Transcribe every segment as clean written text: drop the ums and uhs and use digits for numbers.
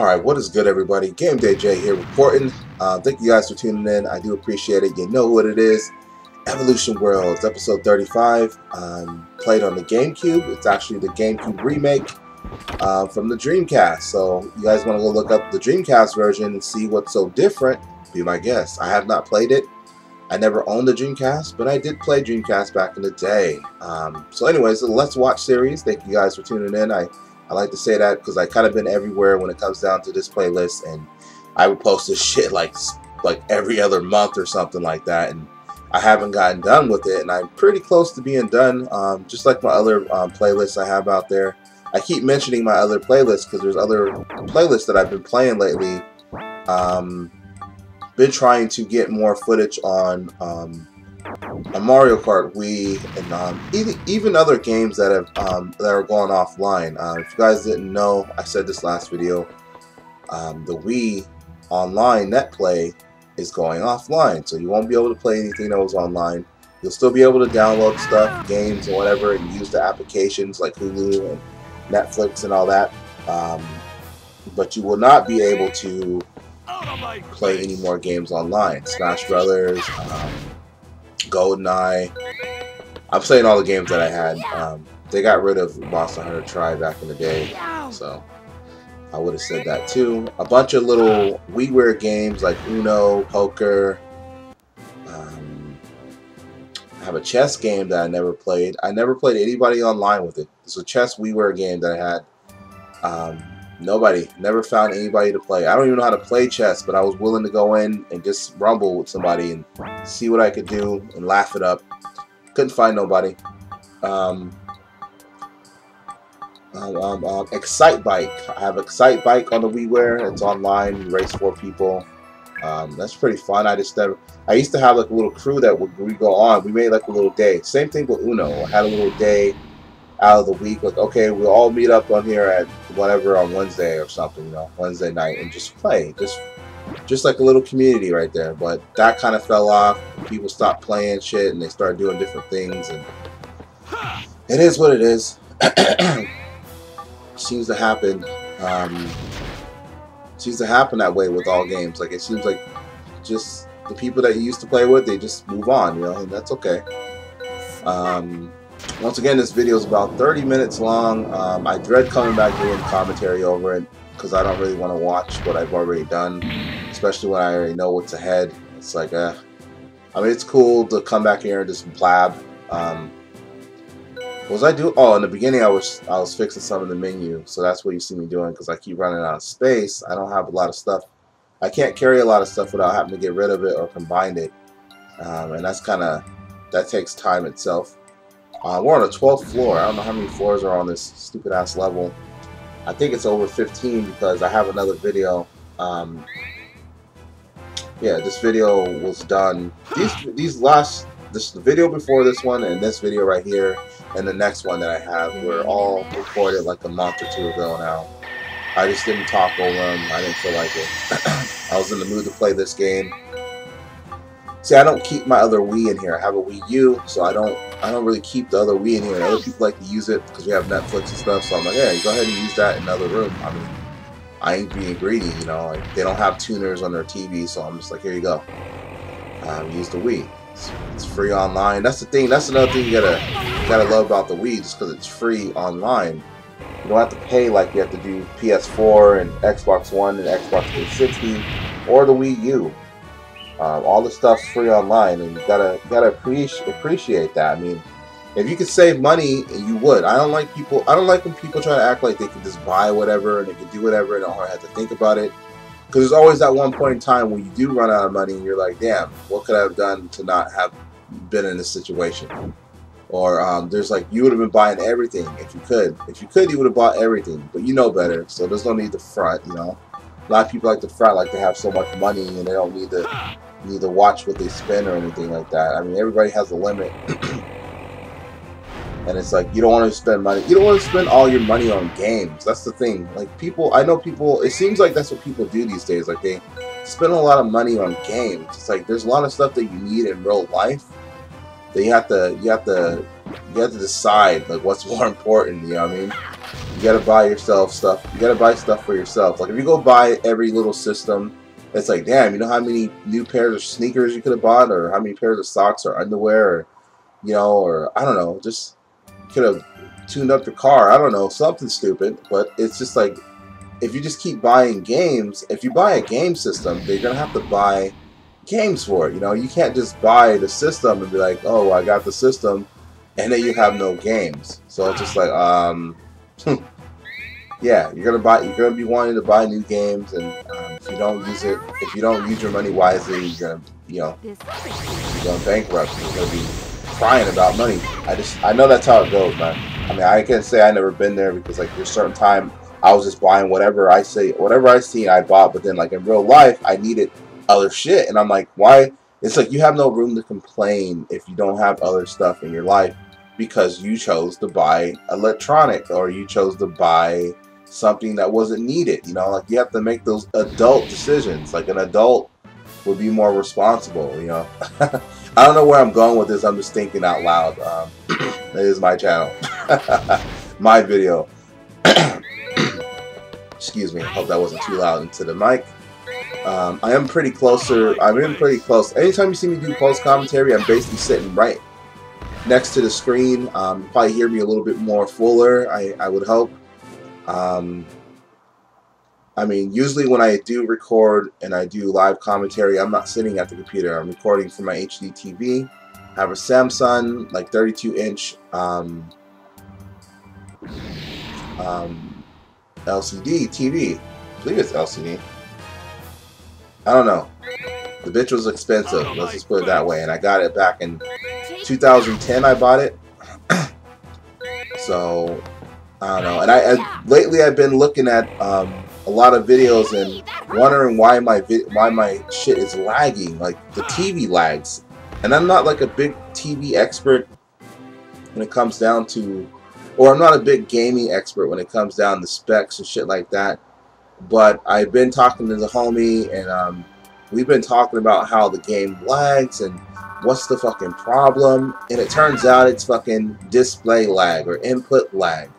Alright, what is good, everybody? Gameday J here reporting. Thank you guys for tuning in. I do appreciate it. You know what it is. Evolution Worlds, episode 35. Played on the Gamecube. It's actually the Gamecube remake from the Dreamcast. So you guys want to go look up the Dreamcast version and see what's so different, be my guest. I have not played it. I never owned the Dreamcast, but I did play Dreamcast back in the day. So anyways, the Let's Watch series. Thank you guys for tuning in. I like to say that because I kind of been everywhere when it comes down to this playlist, and I would post this shit like every other month or something like that, and I haven't gotten done with it, and I'm pretty close to being done. Just like my other playlists I have out there. I keep mentioning my other playlists because there's other playlists that I've been playing lately. Been trying to get more footage on Mario Kart Wii and even other games that have that are going offline. If you guys didn't know, I said this last video. The Wii online net play is going offline, so you won't be able to play anything that was online. You'll still be able to download stuff, games, and whatever, and use the applications like Hulu and Netflix and all that. But you will not be able to play any more games online. Smash Brothers, GoldenEye. I'm saying all the games that I had. They got rid of Monster Hunter Tri back in the day, so I would have said that too. A bunch of little WiiWare games like Uno, Poker. I have a chess game that I never played. I never played anybody online with it. It's a chess WiiWare game that I had. Never found anybody to play. I don't even know how to play chess, but I was willing to go in and just rumble with somebody and see what I could do and laugh it up. Couldn't find nobody. Excite Bike. I have Excite Bike on the WiiWare. It's online. You race 4 people. That's pretty fun. I used to have like a little crew that we go on. We made like a little day. Same thing with Uno. I had a little day out of the week, like, okay, we'll all meet up on here at whatever on Wednesday or something, you know, Wednesday night, and just play, just like a little community right there. But that kind of fell off. People stopped playing shit and they started doing different things, and it is what it is. Seems to happen. Seems to happen that way with all games. Like, it seems like just the people that you used to play with, they just move on, you know, and that's okay. Once again, this video is about 30 minutes long. I dread coming back doing commentary over it because I don't really want to watch what I've already done, especially when I already know what's ahead. It's like, I mean, it's cool to come back here and just blab. What was I doing? Oh, in the beginning, I was fixing some of the menu, so that's what you see me doing because I keep running out of space. I don't have a lot of stuff. I can't carry a lot of stuff without having to get rid of it or combine it, and that takes time itself. We're on the 12th floor. I don't know how many floors are on this stupid ass level. I think it's over 15 because I have another video. Yeah, this video was done. This video before this one and this video right here and the next one that I have were all recorded like a month or 2 ago now. I just didn't talk over them. I didn't feel like it. I was in the mood to play this game. See, I don't keep my other Wii in here. I have a Wii U, so I don't really keep the other Wii in here. And other people like to use it because we have Netflix and stuff. So I'm like, yeah, go ahead and use that in another room. I mean, I ain't being greedy, you know. Like, they don't have tuners on their TV, so I'm just like, here you go. Use the Wii. It's free online. That's the thing. That's another thing you gotta love about the Wii, just because it's free online. You don't have to pay like you have to do PS4 and Xbox One and Xbox 360 or the Wii U. All the stuff's free online, and you gotta appreciate that. I mean, if you could save money, you would. I don't like when people try to act like they can just buy whatever and they can do whatever and don't have to think about it. Because there's always that one point in time when you do run out of money and you're like, damn, what could I have done to not have been in this situation? Or there's like, you would have been buying everything if you could. If you could, you would have bought everything, but you know better, so there's no need to front, you know. A lot of people like to front like they have so much money and they don't need to watch what they spend or anything like that. I mean, everybody has a limit. And it's like, you don't want to spend money. You don't want to spend all your money on games. That's the thing. Like, I know people, it seems like that's what people do these days. Like, they spend a lot of money on games. It's like, there's a lot of stuff that you need in real life that you have to decide, like, what's more important, you know what I mean? You gotta buy yourself stuff. You gotta buy stuff for yourself. Like if you go buy every little system, it's like, damn, you know how many new pairs of sneakers you could have bought, or how many pairs of socks or underwear, or you know, or I don't know, just could have tuned up your car. I don't know, something stupid. But it's just like, if you just keep buying games, if you buy a game system, then you're gonna have to buy games for it. You know, you can't just buy the system and be like, oh, well, I got the system, and then you have no games. So it's just like, yeah, you're gonna be wanting to buy new games, and if you don't use it, if you don't use your money wisely, you're gonna, you know, you're going bankrupt. You're gonna be crying about money. I know that's how it goes, man. I mean, I can't say I never been there, because like there's certain time I was just buying whatever I seen I bought, but then like in real life I needed other shit, and I'm like, why? It's like you have no room to complain if you don't have other stuff in your life, because you chose to buy electronic, or you chose to buy something that wasn't needed. You know, like you have to make those adult decisions. Like an adult would be more responsible, you know. I don't know where I'm going with this. I'm just thinking out loud. It is my channel. My video. Excuse me. Hope that wasn't too loud into the mic. I am pretty closer. I'm in pretty close. Anytime you see me do post commentary, I'm basically sitting right next to the screen. You probably hear me a little bit more fuller, I would hope. I mean, usually when I do record and I do live commentary, I'm not sitting at the computer. I'm recording from my HD TV. I have a Samsung, like 32-inch LCD TV. I believe it's LCD. I don't know. The bitch was expensive. Let's just put it that way. And I got it back in 2010. I bought it. So I don't know. And lately I've been looking at a lot of videos and wondering why my shit is lagging. Like the TV lags. And I'm not like a big TV expert when it comes down to, or I'm not a big gaming expert when it comes down to specs and shit like that. But I've been talking to the homie, and we've been talking about how the game lags and what's the fucking problem. And it turns out it's fucking display lag or input lag.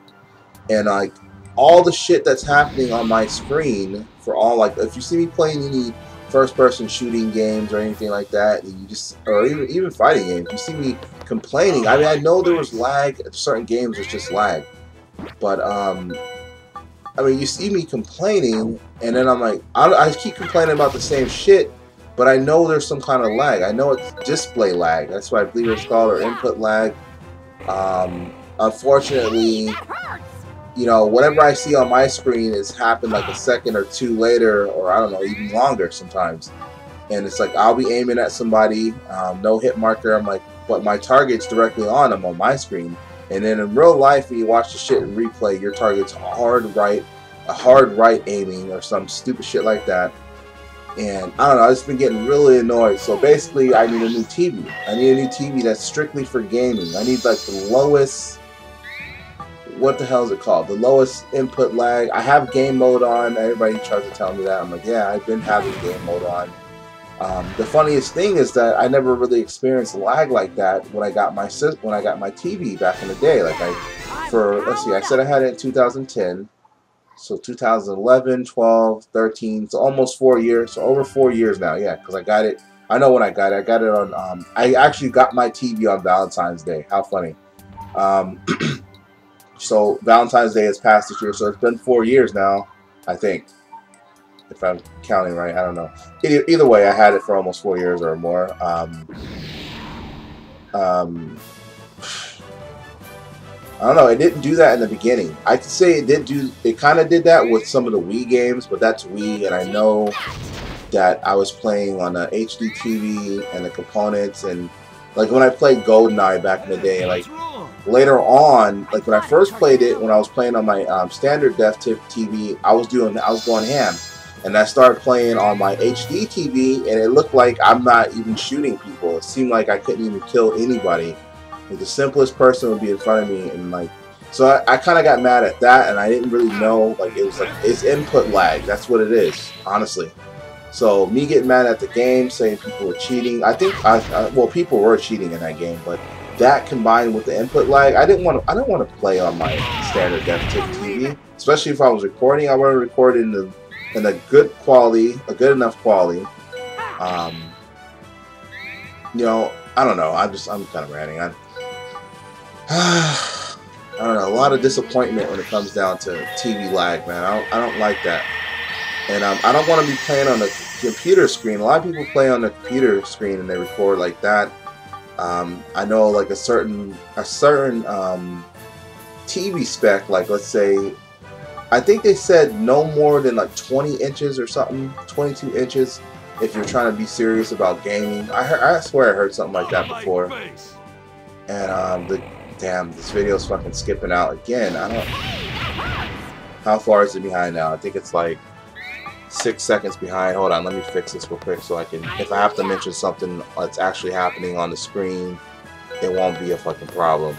And like all the shit that's happening on my screen for all, like if you see me playing any first-person shooting games or anything like that, and you just, or even fighting games, you see me complaining. I mean, I know there was lag. Certain games there's just lag, but I mean, you see me complaining, and then I'm like, I keep complaining about the same shit, but I know there's some kind of lag. I know it's display lag. That's why I believe it's called, or input lag. Unfortunately, you know, whatever I see on my screen has happened like a second or two later, or I don't know, even longer sometimes. And it's like I'll be aiming at somebody, no hit marker. I'm like, but my target's directly on them on my screen. And then in real life, when you watch the shit in replay, your target's a hard right aiming or some stupid shit like that. And I don't know, I've just been getting really annoyed. So basically, I need a new TV. I need a new TV that's strictly for gaming. I need like the lowest, what the hell is it called? The lowest input lag. I have game mode on. Everybody tries to tell me that. I'm like, yeah, I've been having game mode on. The funniest thing is that I never really experienced lag like that when I got my TV back in the day. Like let's see, I said I had it in 2010, so 2011, 12, 13, so almost 4 years, so over 4 years now. Yeah, because I got it. I know when I got it. I got it on. I actually got my TV on Valentine's Day. How funny. So Valentine's Day has passed this year, so it's been 4 years now, I think. If I'm counting right, I don't know. Either way, I had it for almost 4 years or more. I don't know. It didn't do that in the beginning. I could say it did do. It kind of did that with some of the Wii games, but that's Wii, and I know that I was playing on a HD TV and the components, and like when I played GoldenEye back in the day, like later on, like when I first played it, when I was playing on my standard def TV, I was going ham. And I started playing on my HD TV, and it looked like I'm not even shooting people. It seemed like I couldn't even kill anybody. Like the simplest person would be in front of me, and like, so I kind of got mad at that, and I didn't really know, like, it was like, it's input lag. That's what it is, honestly. So me getting mad at the game, saying people were cheating. I think, well, people were cheating in that game, but that combined with the input lag, I didn't want to play on my standard def TV. TV. Especially if I was recording, I want to record in a good quality, a good enough quality. You know, I don't know. I'm kind of ranting. I don't know. A lot of disappointment when it comes down to TV lag, man. I don't like that. And I don't want to be playing on the computer screen. A lot of people play on the computer screen and they record like that. I know like a certain TV spec, like let's say, I think they said no more than like 20 inches or something, 22 inches, if you're trying to be serious about gaming. I swear I heard something like that before. And damn, this video's fucking skipping out again. How far is it behind now? I think it's like 6 seconds behind. Hold on, let me fix this real quick so I can, if I have to mention something that's actually happening on the screen, it won't be a fucking problem.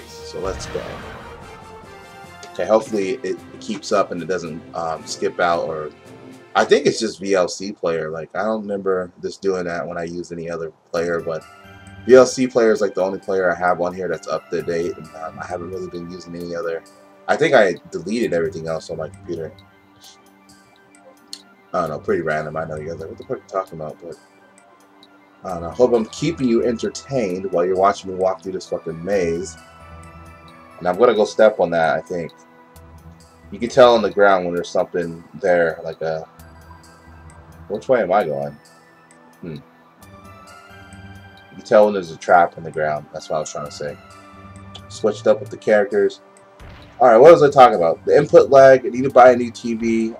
So let's go. Okay, hopefully it keeps up and it doesn't skip out, or I think it's just VLC player. Like, I don't remember this doing that when I use any other player, but VLC player is like the only player I have on here that's up to date, and I haven't really been using any other. I think I deleted everything else on my computer. I don't know, pretty random. I know you guys are like, what the fuck are you talking about? But I don't know. Hope I'm keeping you entertained while you're watching me walk through this fucking maze. And I'm gonna go step on that. I think you can tell on the ground when there's something there, like a. Which way am I going? You can tell when there's a trap in the ground. That's what I was trying to say. Switched up with the characters. Alright, what was I talking about? The input lag. I need to buy a new TV.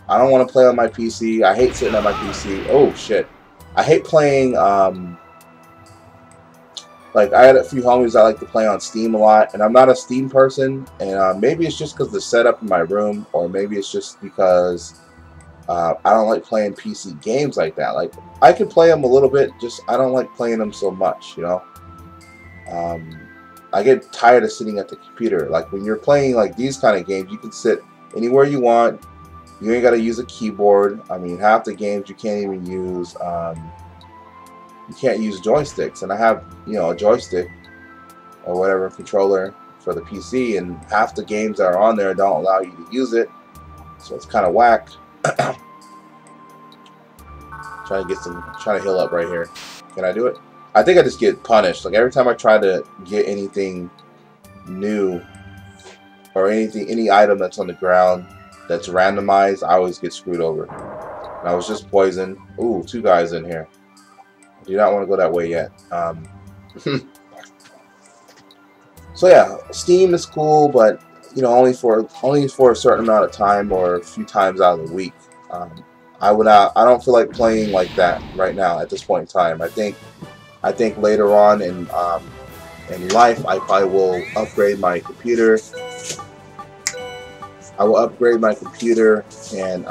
I don't want to play on my PC. I hate sitting on my PC. Oh, shit. I hate playing, like, I had a few homies that like to play on Steam a lot, and I'm not a Steam person, and maybe it's just because the setup in my room, or maybe it's just because I don't like playing PC games like that. Like, I can play them a little bit, just I don't like playing them so much, you know? I get tired of sitting at the computer. Like, when you're playing, like, these kind of games, you can sit anywhere you want. You ain't got to use a keyboard. I mean, half the games you can't even use, you can't use joysticks. And I have, you know, a joystick or whatever controller for the PC, and half the games that are on there don't allow you to use it. So it's kind of whack. Trying to heal up right here. Can I do it? I think I just get punished. Like every time I try to get anything new or any item that's on the ground that's randomized, I always get screwed over. And I was just poisoned. Ooh, 2 guys in here. I do not want to go that way yet. So yeah, Steam is cool, but you know, only for a certain amount of time or a few times out of the week. I don't feel like playing like that right now at this point in time. I think later on in life, I probably will upgrade my computer. I will upgrade my computer, and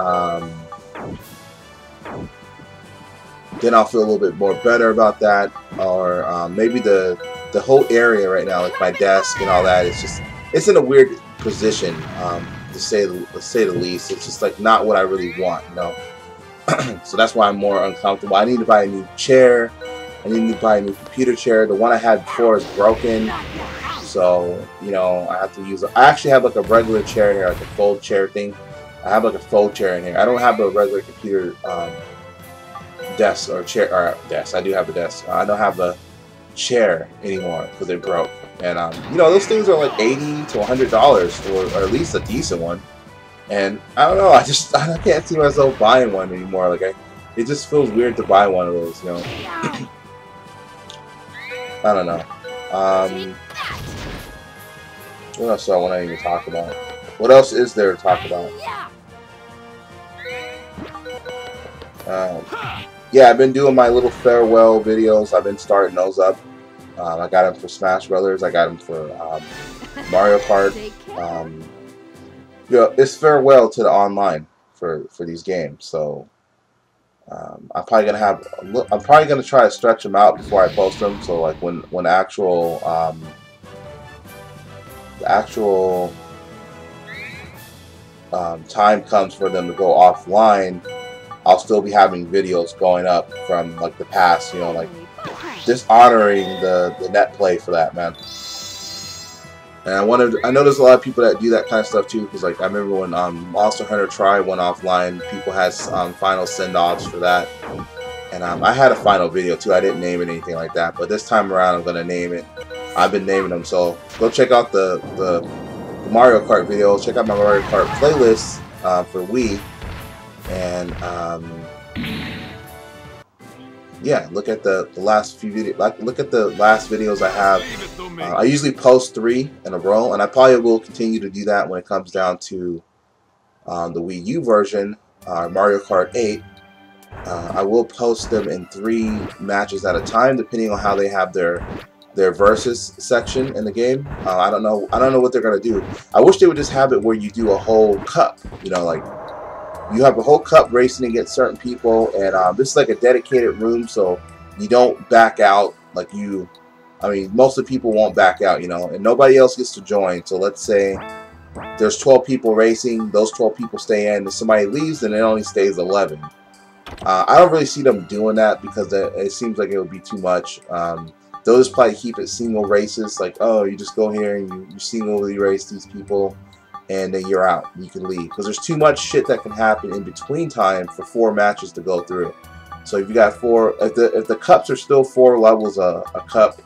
then I'll feel a little bit more better about that. Or maybe the whole area right now, like my desk and all that, it's in a weird position, to say the least. It's just like not what I really want, you know. So that's why I'm more uncomfortable. I need to buy a new chair. I need to buy a new computer chair. The one I had before is broken. So, you know, I have to use I actually have like a regular chair here, like a fold chair thing. I have like a fold chair in here. I don't have a regular computer desk or chair, or desk. I do have a desk. I don't have a chair anymore because they broke. And you know, those things are like $80 to $100 or at least a decent one. And I don't know, I can't see myself buying one anymore. Like it just feels weird to buy one of those, you know. I don't know. What else do I want to even talk about? What else is there to talk about? Yeah, I've been doing my little farewell videos. I've been starting those up. I got them for Smash Brothers. I got them for Mario Kart. Yeah, it's farewell to the online for these games. So I'm probably gonna try to stretch them out before I post them. So like when the actual time comes for them to go offline, I'll still be having videos going up from like the past, you know, like just honoring the net play for that, man. And I know there's a lot of people that do that kind of stuff too, because like I remember when Monster Hunter Tri went offline, people had final send-offs for that. And I had a final video too. I didn't name it anything like that, but this time around I'm gonna name it. I've been naming them, so go check out the Mario Kart video. Check out my Mario Kart playlist for Wii, and yeah, look at the last few videos. Look at the last videos I have. I usually post 3 in a row, and I probably will continue to do that when it comes down to the Wii U version, Mario Kart 8. I will post them in 3 matches at a time, depending on how they have their versus section in the game. I don't know what they're gonna do. I wish they would just have it where you do a whole cup. You know, like you have a whole cup racing against certain people, and this is like a dedicated room, so you don't back out. Like I mean, most of the people won't back out, you know, and nobody else gets to join. So let's say there's 12 people racing, those 12 people stay in. If somebody leaves, then it only stays 11. I don't really see them doing that because it seems like it would be too much. They'll just probably keep it single races, like, oh, you just go here and you singly race these people, and then you're out. You can leave because there's too much shit that can happen in between time for 4 matches to go through. So if you got 4, if the cups are still 4 levels a cup,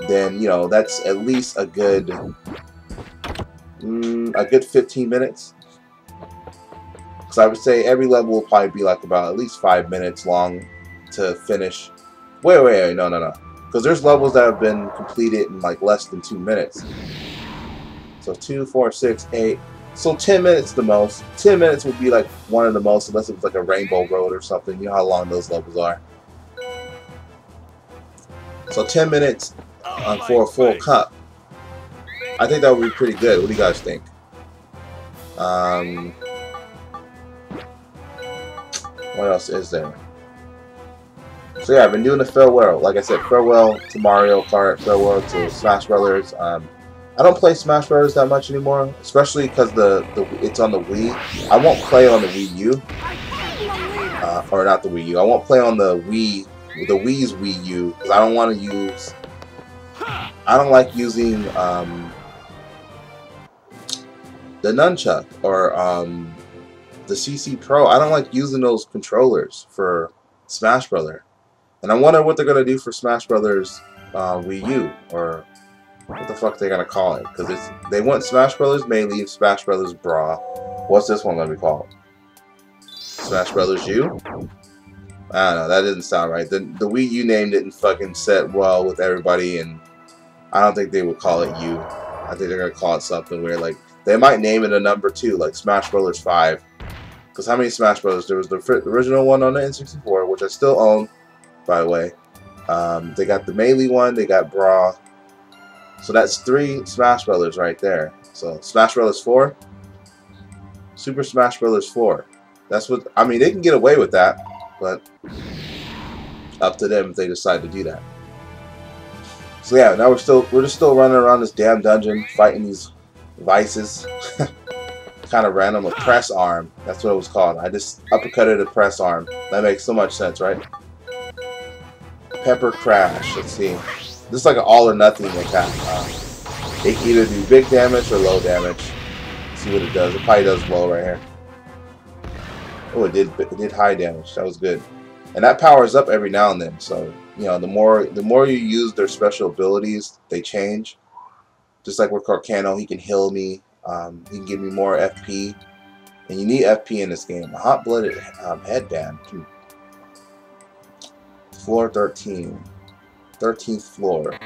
then you know that's at least a good 15 minutes. So I would say every level will probably be like about at least 5 minutes long to finish. Wait, no. Because there's levels that have been completed in like less than 2 minutes. So 2, 4, 6, 8. So 10 minutes the most. 10 minutes would be like one of the most, unless it was like a Rainbow Road or something. You know how long those levels are. So 10 minutes for a full cup. I think that would be pretty good. What do you guys think? What else is there? So yeah, I've been doing the farewell. Like I said, farewell to Mario Kart, farewell to Smash Brothers. I don't play Smash Brothers that much anymore, especially because it's on the Wii. I won't play on the Wii U, or not the Wii U. I won't play on the Wii, the Wii's Wii U, because I don't want to use. I don't like using the nunchuck or the CC Pro. I don't like using those controllers for Smash Brothers. And I wonder what they're going to do for Smash Brothers Wii U, or what the fuck they're going to call it. Because they want Smash Brothers Melee, Smash Brothers Brawl. What's this one going to be called? Smash Brothers U? I don't know, that didn't sound right. The Wii U name didn't fucking set well with everybody, and I don't think they would call it U. I think they're going to call it something weird. Like, they might name it a number 2, like Smash Brothers 5. Because how many Smash Brothers? There was the original one on the N64, which I still own, by the way. They got the Melee one, they got Brawl. So that's 3 Smash Brothers right there. So Smash Brothers 4, Super Smash Brothers 4. That's what, I mean, they can get away with that, but up to them if they decide to do that. So yeah, now we're just still running around this damn dungeon fighting these vices. Kind of random. A press arm, that's what it was called. I just uppercutted a press arm. That makes so much sense, right? Pepper Crash. Let's see. This is like an all or nothing attack. It can either do big damage or low damage. Let's see what it does. It probably does low right here. Oh, it did high damage. That was good. And that powers up every now and then. So you know, the more you use their special abilities, they change. Just like with Carcano, he can heal me. He can give me more FP, and you need FP in this game. A hot-blooded headband. Floor 13, 13th floor.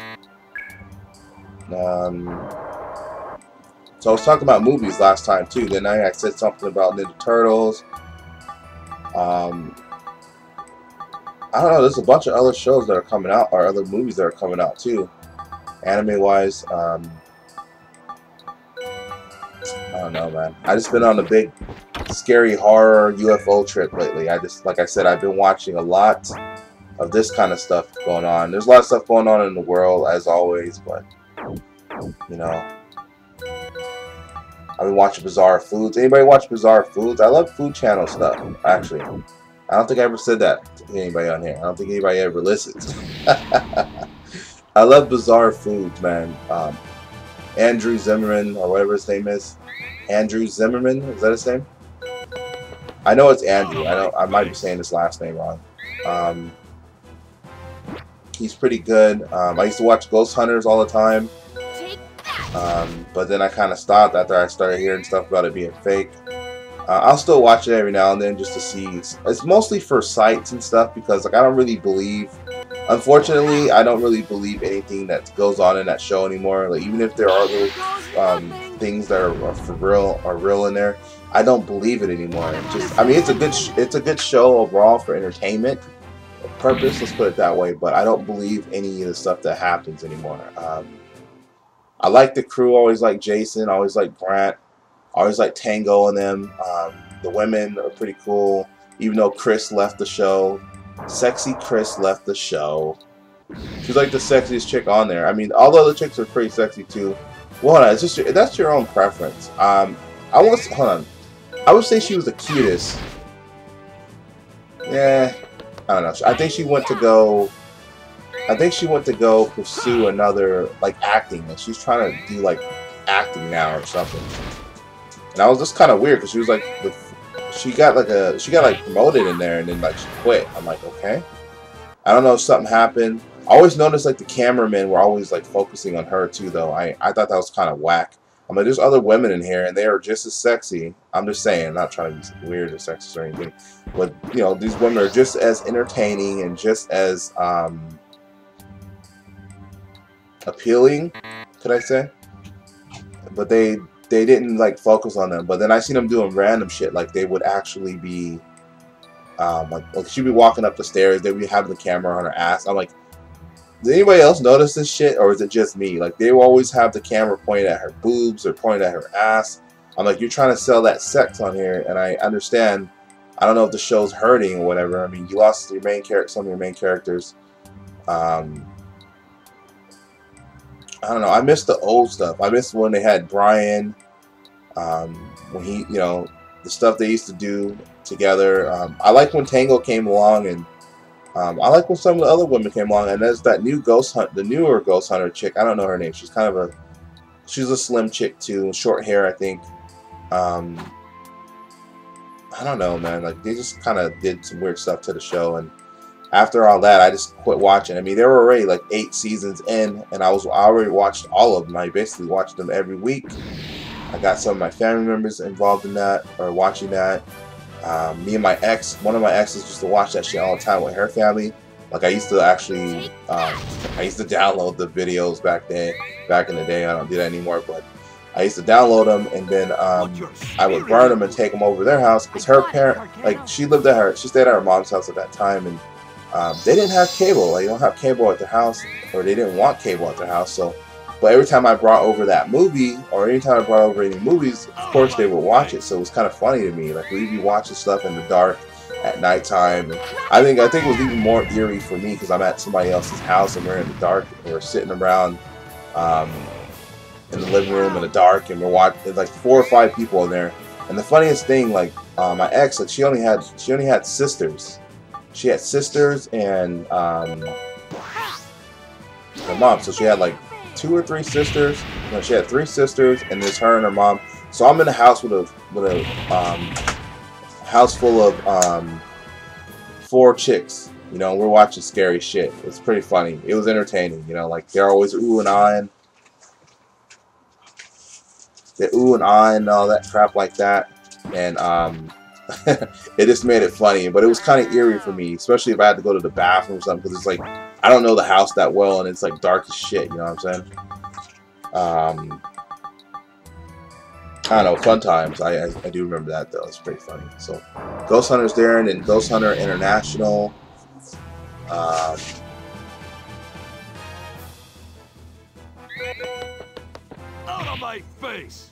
So I was talking about movies last time too. Then I said something about Ninja Turtles. I don't know. There's a bunch of other shows that are coming out, or other movies that are coming out too, anime-wise. I don't know, man. I just been on a big, scary horror UFO trip lately. Like I said, I've been watching a lot of this kind of stuff going on. There's a lot of stuff going on in the world, as always, but, you know, I've been watching Bizarre Foods. Anybody watch Bizarre Foods? I love Food Channel stuff, actually. I don't think I ever said that to anybody on here. I don't think anybody ever listens. I love Bizarre Foods, man. Andrew Zimmerman or whatever his name is. Andrew Zimmerman, is that his name? I know it's Andrew. I know I might be saying his last name wrong. He's pretty good. I used to watch Ghost Hunters all the time, but then I kind of stopped after I started hearing stuff about it being fake. I'll still watch it every now and then just to see. It's mostly for sights and stuff because like I don't really believe. Unfortunately, I don't really believe anything that goes on in that show anymore. Like even if there are little things that are for real in there, I don't believe it anymore. Just I mean, it's a good show overall for entertainment purpose. Let's put it that way. But I don't believe any of the stuff that happens anymore. I like the crew. Always like Jason. Always like Grant. Always like Tango and them. The women are pretty cool. Even though Chris left the show. Sexy Chris left the show. She's like the sexiest chick on there. I mean, all the other chicks are pretty sexy too. Well, hold on, it's just that's your own preference. Hold on. I would say she was the cutest. Yeah, I don't know. I think she went to go. I think she went to go pursue another like acting. Like she's trying to do like acting now or something. And I was just kind of weird because she was like she got promoted in there and then like she quit. I'm like, okay. I don't know if something happened. I always noticed like the cameramen were always like focusing on her too though. I thought that was kind of whack. I'm like, there's other women in here and they are just as sexy. I'm just saying, not trying to be weird or sexist or anything. But you know, these women are just as entertaining and just as appealing, could I say? But they didn't like focus on them. But then I seen them doing random shit. Like they would actually be, like she'd be walking up the stairs. They'd be having the camera on her ass. I'm like, did anybody else notice this shit, or is it just me? Like they will always have the camera pointed at her boobs or pointed at her ass. I'm like, you're trying to sell that sex on here, and I understand. I don't know if the show's hurting or whatever. I mean, you lost your main character, some of your main characters. I don't know. I miss the old stuff. I miss when they had Brian. When he, you know, the stuff they used to do together. I like when Tango came along, and I like when some of the other women came along. And there's that new the newer Ghost Hunter chick. I don't know her name. She's kind of she's a slim chick too, short hair, I think. I don't know, man. Like they just kind of did some weird stuff to the show, and after all that, I just quit watching. I mean, there were already like 8 seasons in, and I already watched all of them. I basically watched them every week. I got some of my family members involved in that, or watching that. Me and my ex, one of my exes used to watch that shit all the time with her family. Like I used to actually, I used to download the videos back in the day. I don't do that anymore, but I used to download them, and then I would burn them and take them over to their house because her parent, like she stayed at her mom's house at that time, and they didn't have cable. Like, they don't have cable at their house, or they didn't want cable at their house. So, but every time I brought over that movie, or anytime I brought over any movies, of course they would watch it. So it was kind of funny to me. Like we'd be watching stuff in the dark at nighttime. And I think it was even more eerie for me because I'm at somebody else's house and we're in the dark and we're sitting around in the living room in the dark, and we're watching. There's like 4 or 5 people in there. And the funniest thing, like my ex, like she only had sisters. She had sisters and her mom. So she had like 2 or 3 sisters. No, she had 3 sisters, and there's her and her mom. So I'm in a house with a house full of 4 chicks. You know, we're watching scary shit. It's pretty funny. It was entertaining. You know, like they're always ooh and ahhing. They ooh and ah and all that crap like that. And it just made it funny. But it was kind of eerie for me, especially if I had to go to the bathroom or something, because it's like I don't know the house that well, and it's like dark as shit. You know what I'm saying? I don't know, fun times. I do remember that though. It's pretty funny. So Ghost Hunter's there, and then Ghost Hunter International. Out of my face!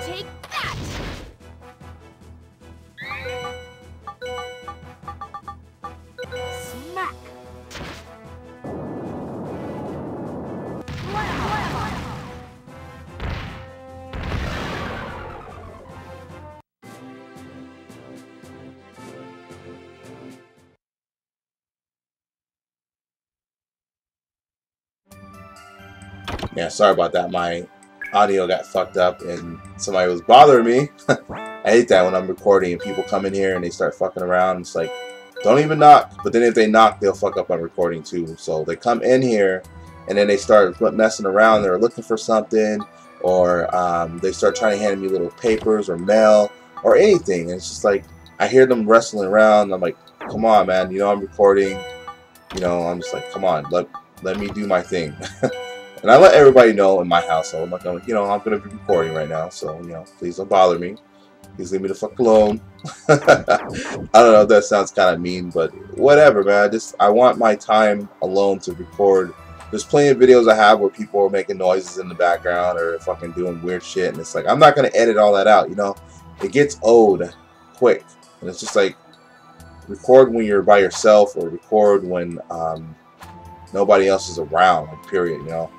Take that! Smack! Yeah, sorry about that. My audio got fucked up and somebody was bothering me. I hate that when I'm recording and people come in here and they start fucking around. It's like, don't even knock. But then if they knock, they'll fuck up my recording too. So they come in here and then they start messing around. They're looking for something, or they start trying to hand me little papers or mail or anything. And it's just like, I hear them wrestling around. I'm like, come on, man. You know, I'm recording. You know, I'm just like, come on, let me do my thing. And I let everybody know in my household, like, you know, I'm going to be recording right now. So, you know, please don't bother me. Please leave me the fuck alone. I don't know if that sounds kind of mean, but whatever, man. I want my time alone to record. There's plenty of videos I have where people are making noises in the background or fucking doing weird shit. And it's like, I'm not going to edit all that out, you know. It gets old quick. And it's just like, record when you're by yourself, or record when nobody else is around, like, period, you know.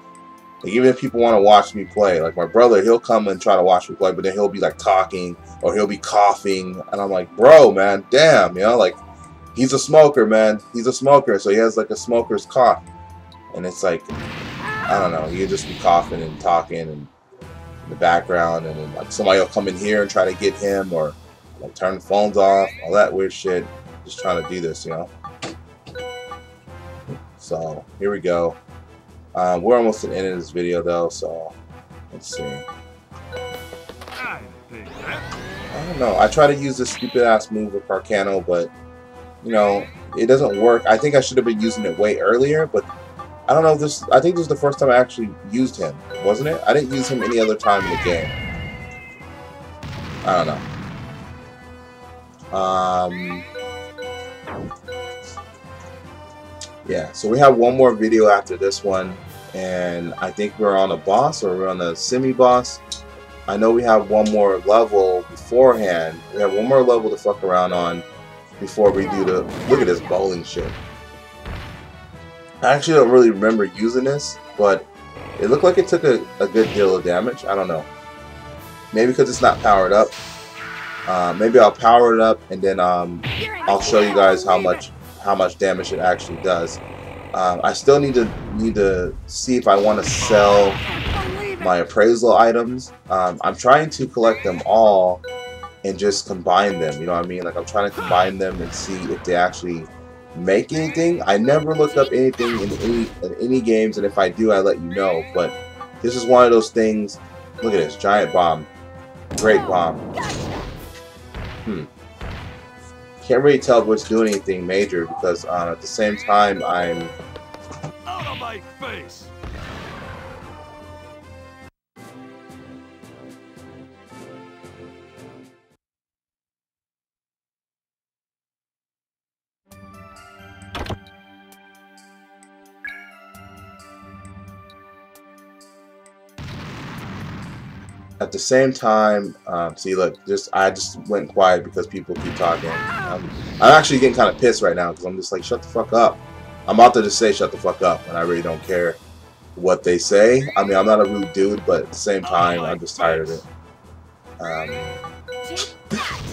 Like, even if people want to watch me play, like my brother, he'll come and try to watch me play, but then he'll be like talking or he'll be coughing, and I'm like, bro, man, damn, you know, like, he's a smoker, man. He's a smoker, so he has like a smoker's cough, and it's like, I don't know, he'll just be coughing and talking and in the background, and then like somebody will come in here and try to get him, or like turn the phones off, all that weird shit. Just trying to do this, you know. So here we go. We're almost at the end of this video though, so let's see. I don't know. I try to use this stupid ass move with Carcano, but you know, it doesn't work. I think I should have been using it way earlier, but I don't know if this. I think this is the first time I actually used him, wasn't it? I didn't use him any other time in the game. I don't know. Yeah, so we have one more video after this one, and I think we're on a boss, or we're on a semi-boss. I know we have one more level beforehand. We have one more level to fuck around on before we do the... Look at this bowling shit. I actually don't really remember using this, but it looked like it took a good deal of damage. I don't know. Maybe because it's not powered up. Maybe I'll power it up and then I'll show you guys how much damage it actually does. I still need to see if I want to sell my appraisal items. I'm trying to collect them all and just combine them. You know what I mean? Like, I'm trying to combine them and see if they actually make anything. I never look up anything in any games, and if I do, I let you know. But this is one of those things. Look at this giant bomb, great bomb. Can't really tell if it's doing anything major because at the same time I'm out of my face. At the same time, see, look, I just went quiet because people keep talking. I'm actually getting kind of pissed right now because I'm just like, shut the fuck up. I'm about to just say shut the fuck up, and I really don't care what they say. I mean, I'm not a rude dude, but at the same time, I'm just tired of it. I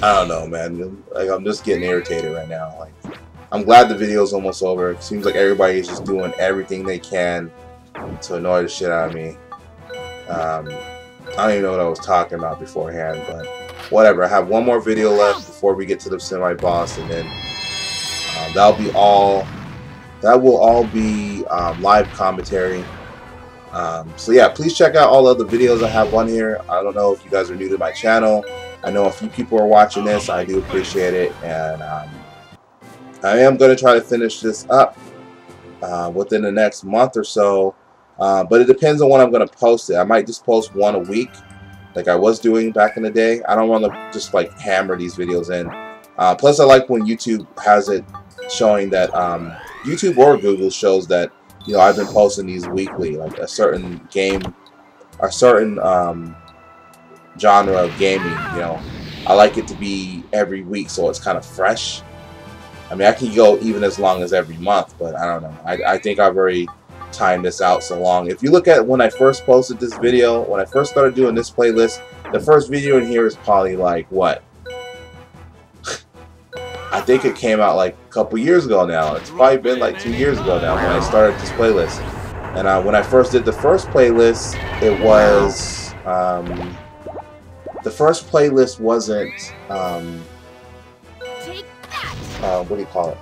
don't know, man. Like, I'm just getting irritated right now. Like, I'm glad the video's almost over. It seems like everybody's just doing everything they can to annoy the shit out of me. I don't even know what I was talking about beforehand, but whatever. I have one more video left before we get to the semi-boss, and then that'll be all. That will all be live commentary. So yeah, please check out all of the videos I have on here. I don't know if you guys are new to my channel. I know a few people are watching this. I do appreciate it, and I am going to try to finish this up within the next month or so. But it depends on when I'm going to post it. I might just post one a week like I was doing back in the day. I don't want to just like hammer these videos in. Plus I like when YouTube has it showing that YouTube or Google shows that, you know, I've been posting these weekly, like a certain game, a certain genre of gaming, you know. I like it to be every week so it's kind of fresh. I mean, I can go even as long as every month, but I don't know. I think I've already time this out so long. If you look at when I first posted this video, when I first started doing this playlist, the first video in here is probably like what? I think it came out like a couple years ago now. It's probably been like 2 years ago now when I started this playlist. And when I first did the first playlist, it was the first playlist wasn't what do you call it?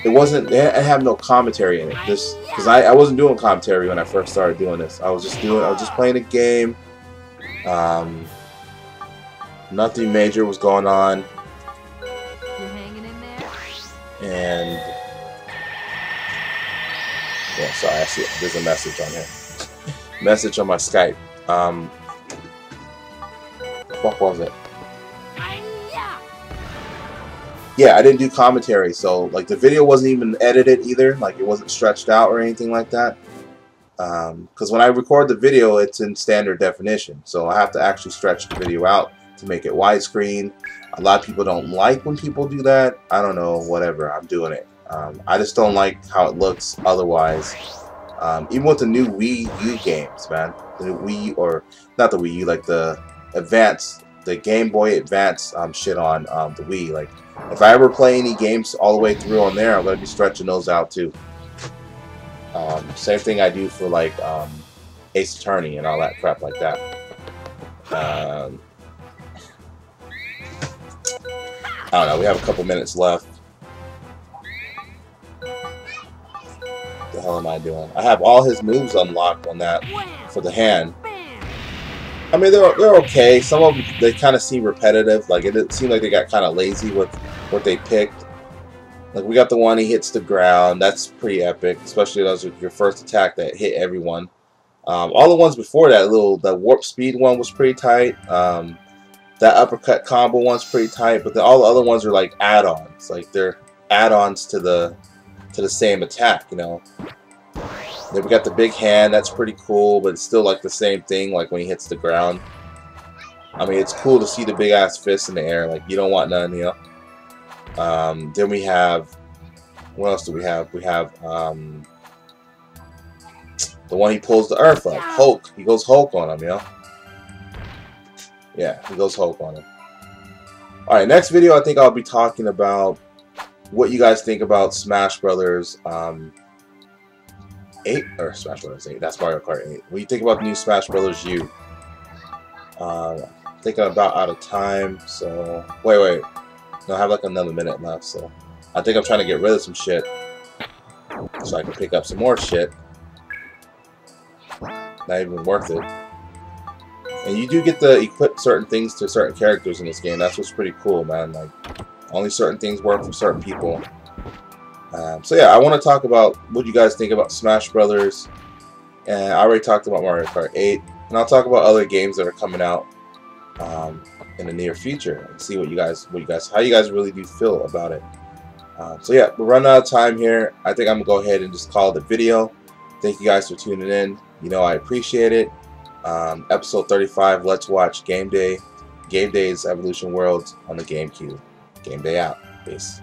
It wasn't. It had no commentary in it. This because I wasn't doing commentary when I first started doing this. I was just playing a game. Nothing major was going on. And yeah, sorry, I see there's a message on here. Message on my Skype. What was it? Yeah, I didn't do commentary, so like the video wasn't even edited either. Like it wasn't stretched out or anything like that. Because when I record the video, it's in standard definition, so I have to actually stretch the video out to make it widescreen. A lot of people don't like when people do that. I don't know, whatever. I'm doing it. I just don't like how it looks otherwise. Even with the new Wii U games, man. The Wii, or not the Wii U, like the Advance, the Game Boy Advance shit on the Wii. Like, if I ever play any games all the way through on there, I'm going to be stretching those out too. Same thing I do for like Ace Attorney and all that crap like that. I don't know, we have a couple minutes left. What the hell am I doing? I have all his moves unlocked on that for the hand. I mean, they're okay. Some of them, they kind of seem repetitive. Like, it seemed like they got kind of lazy with what they picked. Like, we got the one he hits the ground. That's pretty epic, especially those with your first attack that hit everyone. All the ones before that, the warp speed one was pretty tight. That uppercut combo one's pretty tight, but all the other ones are like add-ons. Like, they're add-ons to the same attack, you know. Then we got the big hand. That's pretty cool, but it's still like the same thing. Like when he hits the ground. I mean, it's cool to see the big ass fist in the air. Like, you don't want none, you know. Then we have, what else do we have? We have the one he pulls the earth up. Hulk. He goes Hulk on him, you know. Yeah, he goes Hulk on him. Alright, next video I think I'll be talking about what you guys think about Smash Brothers 8, or Smash Brothers 8, that's Mario Kart 8. What do you think about the new Smash Brothers U? I think I'm about out of time, so wait. No, I have like another minute left, so I think I'm trying to get rid of some shit so I can pick up some more shit. Not even worth it. And you do get to equip certain things to certain characters in this game. That's what's pretty cool, man. Like, only certain things work for certain people. So yeah, I want to talk about what you guys think about Smash Brothers. And I already talked about Mario Kart 8. And I'll talk about other games that are coming out in the near future and see how you guys really do feel about it. So yeah, we're running out of time here. I think I'm gonna go ahead and just call it a video. Thank you guys for tuning in. You know, I appreciate it. Episode 35. Let's watch Game Day. Game Day's Evolution Worlds on the GameCube. Game Day out. Peace.